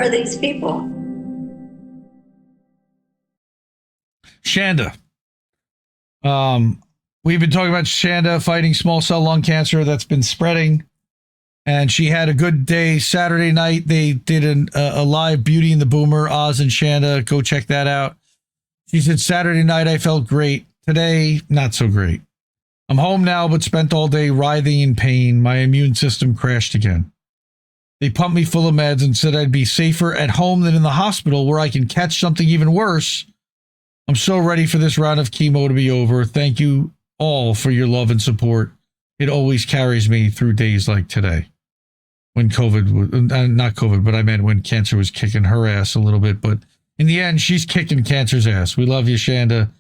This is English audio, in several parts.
are these people? Chanda. We've been talking about Chanda fighting small cell lung cancer that's been spreading. And she had a good day Saturday night. They did a live Beauty and the Boomer, Oz and Chanda. Go check that out. She said, Saturday night, I felt great. Today, not so great. I'm home now, but spent all day writhing in pain. My immune system crashed again. They pumped me full of meds and said I'd be safer at home than in the hospital where I can catch something even worse. I'm so ready for this round of chemo to be over. Thank you all for your love and support. It always carries me through days like today. When not COVID, but I meant when cancer was kicking her ass a little bit. But in the end, she's kicking cancer's ass. We love you, Chanda.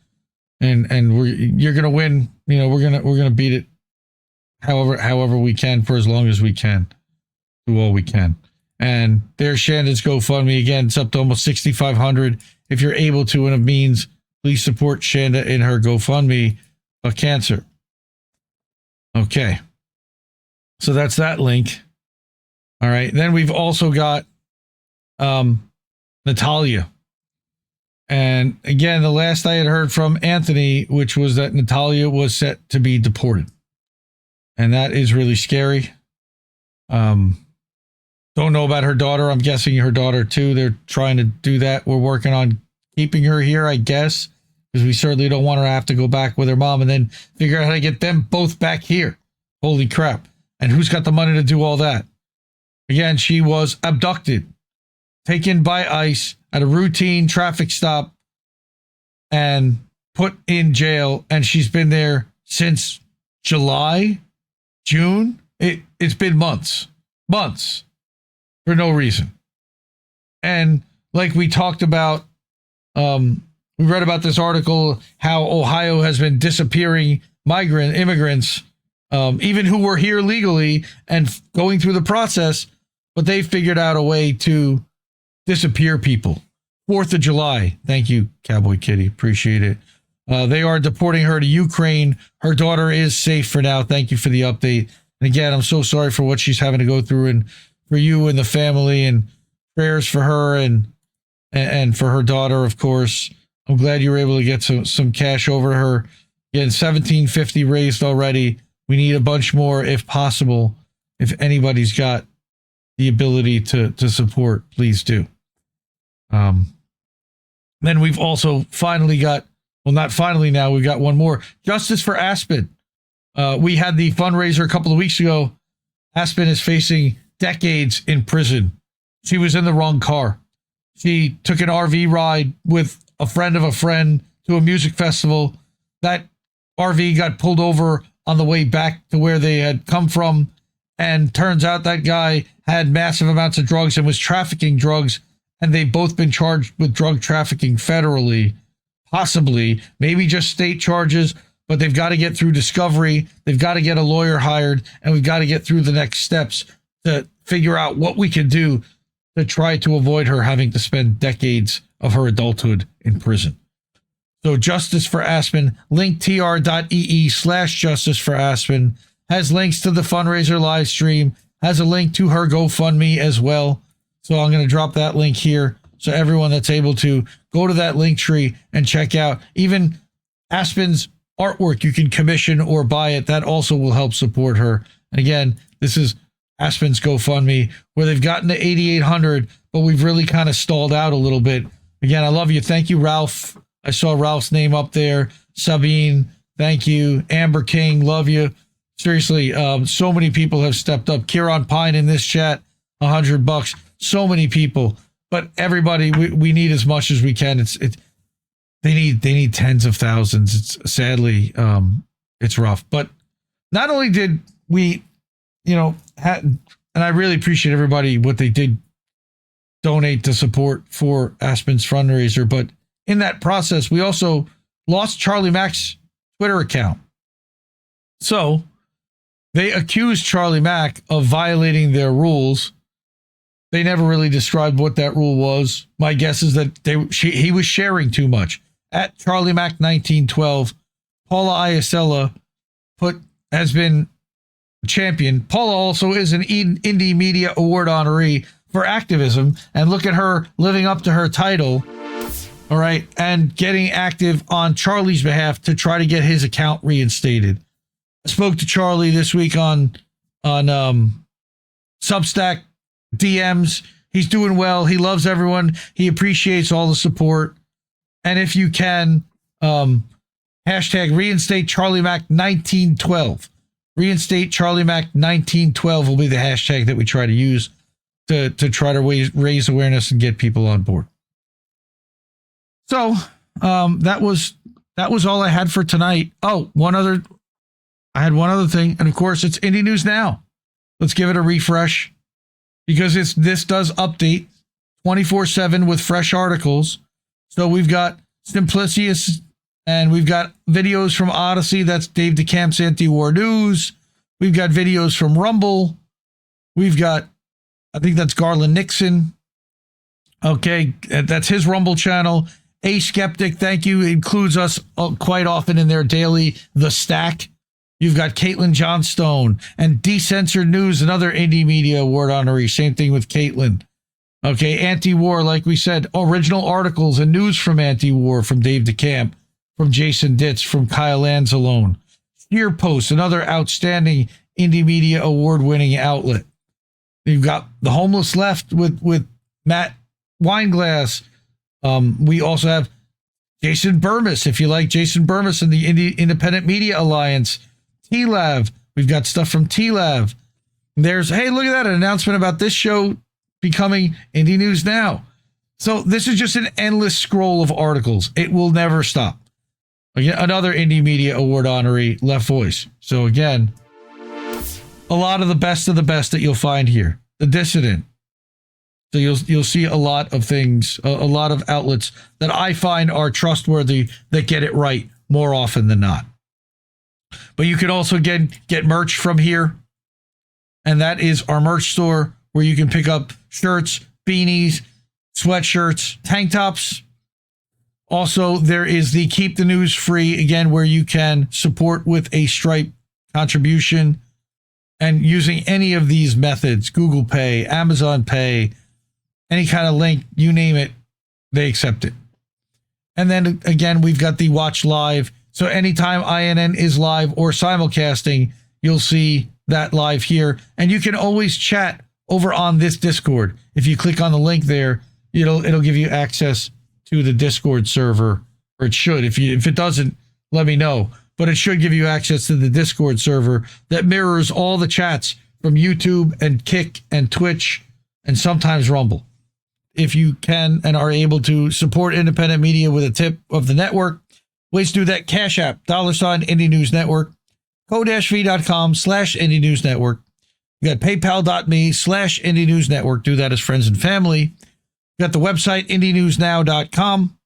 And you're gonna win. You know, we're gonna beat it however we can for as long as we can. Do all we can. And there's Shanda's GoFundMe. Again, it's up to almost 6,500. If you're able to and it means, please support Chanda in her GoFundMe of cancer. Okay. So that's that link. All right. Then we've also got Nataliya. And again, the last I had heard from Anthony, which was that Nataliya was set to be deported. And that is really scary. Don't know about her daughter. I'm guessing her daughter too. They're trying to do that. We're working on keeping her here, I guess, because we certainly don't want her to have to go back with her mom and then figure out how to get them both back here. Holy crap. And who's got the money to do all that? Again, she was abducted, taken by ICE at a routine traffic stop and put in jail. And she's been there since July, June. It's been months for no reason. And like we talked about, we read about this article, how Ohio has been disappearing immigrants, even who were here legally and going through the process, but they figured out a way to disappear people. 4th of July. Thank you, Cowboy Kitty. Appreciate it. They are deporting her to Ukraine. Her daughter is safe for now. Thank you for the update. And again, I'm so sorry for what she's having to go through, and for you and the family, and prayers for her and for her daughter, of course. I'm glad you were able to get some cash over to her. Again, $1,750 raised already. We need a bunch more if possible. If anybody's got the ability to support, please do. Then we've also finally got, well, not finally now, we've got one more. Justice for Aspen. We had the fundraiser a couple of weeks ago. Aspen is facing decades in prison. She was in the wrong car. She took an RV ride with a friend of a friend to a music festival. That RV got pulled over on the way back to where they had come from. And turns out that guy had massive amounts of drugs and was trafficking drugs. And they've both been charged with drug trafficking federally, possibly, maybe just state charges, but they've got to get through discovery. They've got to get a lawyer hired, and we've got to get through the next steps to figure out what we can do to try to avoid her having to spend decades of her adulthood in prison. So Justice for Aspen, linktr.ee/Justice for Aspen, has links to the fundraiser live stream, has a link to her GoFundMe as well. So I'm going to drop that link here. So everyone that's able to, go to that link tree and check out even Aspen's artwork. You can commission or buy it. That also will help support her. And again, this is Aspen's GoFundMe, where they've gotten to 8,800, but we've really kind of stalled out a little bit. Again, I love you. Thank you, Ralph. I saw Ralph's name up there. Sabine, thank you. Amber King, love you. Seriously, so many people have stepped up. Kieran Pine in this chat, $100. So many people, but everybody, we need as much as we can. They need tens of thousands. It's sadly, it's rough. But not only did we, and I really appreciate everybody what they did donate to support for Aspen's fundraiser, but in that process, we also lost Charlie Mack's Twitter account. So they accused Charlie Mack of violating their rules. They never really described what that rule was. My guess is that he was sharing too much. At Charlie Mack 1912, Paula Iacella has been champion. Paula also is an Indie Media Award honoree for activism, and look at her living up to her title, all right, and getting active on Charlie's behalf to try to get his account reinstated. I spoke to Charlie this week on Substack DMs. He's doing well. He loves everyone. He appreciates all the support. And if you can, hashtag reinstate Charlie Mac 1912. Reinstate Charlie Mac 1912 will be the hashtag that we try to use to try to raise awareness and get people on board. So that was all I had for tonight. Oh, I had one other thing, and of course it's Indie News Now. Let's give it a refresh because this does update 24/7 with fresh articles. So we've got Simplicius, and we've got videos from Odyssey. That's Dave DeCamp's Anti-War News. We've got videos from Rumble. We've got, I think that's Garland Nixon. Okay, that's his Rumble channel. A Skeptic, thank you, includes us quite often in their daily The Stack. You've got Caitlin Johnstone and Decensored News, another Indie Media Award honoree. Same thing with Caitlin. Okay, Anti-War, like we said, original articles and news from Anti-War from Dave DeCamp, from Jason Ditz, from Kyle Anzalone. Steer Post, another outstanding Indie Media Award-winning outlet. You've got The Homeless Left with Matt Weinglass. We also have Jason Burmis, if you like Jason Burmis and the Independent Media Alliance. TLAV, we've got stuff from TLAV. There's, hey, look at that, an announcement about this show becoming Indie News Now. So this is just an endless scroll of articles. It will never stop. Again, another Indie Media Award honoree, Left Voice. So again, a lot of the best that you'll find here. The Dissident. So you'll see a lot of things, a lot of outlets that I find are trustworthy that get it right more often than not. But you can also get merch from here. And that is our merch store where you can pick up shirts, beanies, sweatshirts, tank tops. Also, there is the Keep the News Free, again, where you can support with a Stripe contribution. And using any of these methods, Google Pay, Amazon Pay, any kind of link, you name it, they accept it. And then again, we've got the Watch Live. So anytime INN is live or simulcasting, you'll see that live here. And you can always chat over on this Discord. If you click on the link there, it'll give you access to the Discord server, or it should. If it doesn't, let me know. But it should give you access to the Discord server that mirrors all the chats from YouTube and Kick and Twitch and sometimes Rumble. If you can and are able to support independent media with a tip of the network, ways to do that: Cash App, $, Indie News Network, co-v.com/Indie News Network. You got paypal.me/Indie News Network. Do that as friends and family. You got the website, IndieNewsNow.com.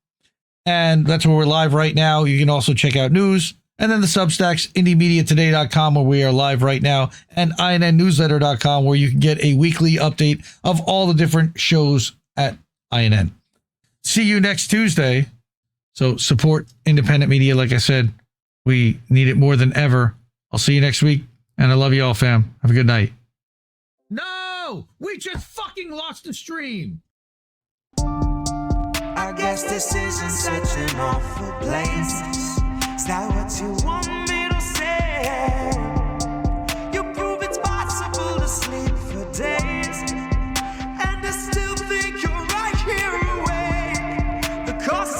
And that's where we're live right now. You can also check out news. And then the Substacks, IndieMediaToday.com, where we are live right now, and INNNewsletter.com, where you can get a weekly update of all the different shows at INN. See you next Tuesday. So support independent media. Like I said, we need it more than ever. I'll see you next week, and I love you all, fam. Have a good night. No! We just fucking lost the stream! I guess this isn't such an awful place. Is that what you want me to say? You prove it's possible to sleep for days, and I still think you're right here awake. The cost